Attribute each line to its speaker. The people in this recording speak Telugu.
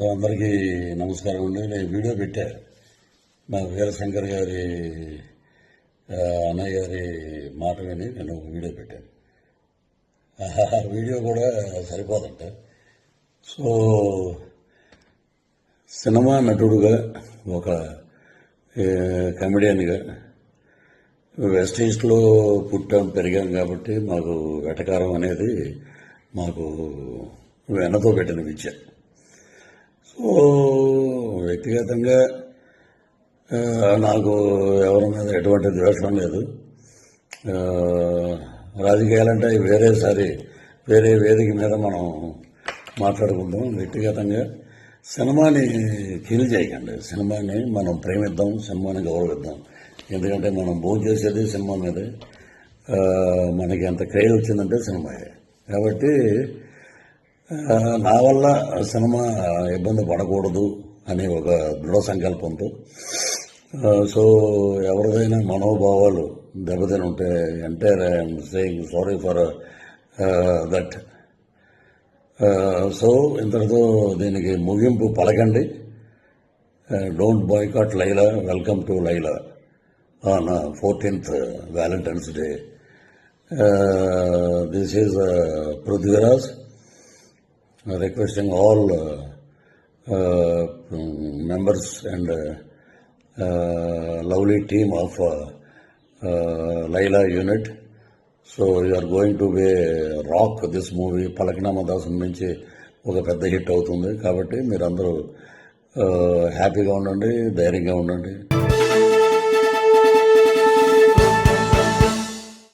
Speaker 1: అందరికీ నమస్కారం అండి. నేను వీడియో పెట్టా మా వీరశంకర్ గారి అన్నయ్య గారి మాట విని నేను వీడియో పెట్టాను. ఆ వీడియో కూడా సరిపోదంట. సో సినిమా నటుడుగా ఒక కమెడియన్గా వెస్ట్ ఈస్ట్లో పుట్టాం పెరిగాం కాబట్టి మాకు వెటకారం అనేది మాకు వెన్నతో పెట్టిన విద్య. సో వ్యక్తిగతంగా నాకు ఎవరి మీద ఎటువంటి ద్వేషం లేదు. రాజకీయాలంటే వేరే వేదిక మీద మనం మాట్లాడుకుంటాం. వ్యక్తిగతంగా సినిమాని కీల్ చేయకండి. సినిమాని మనం ప్రేమిద్దాం, సినిమాని గౌరవిద్దాం. ఎందుకంటే మనం భోజనం చేసేది సినిమా మీదే. మనకి ఎంత క్రేజ్ వచ్చిందంటే సినిమాయే. కాబట్టి నా వల్ల సినిమా ఇబ్బంది పడకూడదు అనే ఒక దృఢ సంకల్పంతో సో ఎవరిదైనా మనోభావాలు దెబ్బతిని ఉంటే entire I'm saying sorry for that. So ఇంతటితో దీనికి ముగింపు పలకండి. Don't boycott Laila. Welcome to Laila on 14th Valentine's Day. This is Prithviraj requesting all members and lovely team of Laila unit. So you are going to be rock this movie. పలకనామా దాసం నుంచి ఒక పెద్ద హిట్ అవుతుంది. కాబట్టి మీరందరూ హ్యాపీగా ఉండండి, ధైర్యంగా ఉండండి.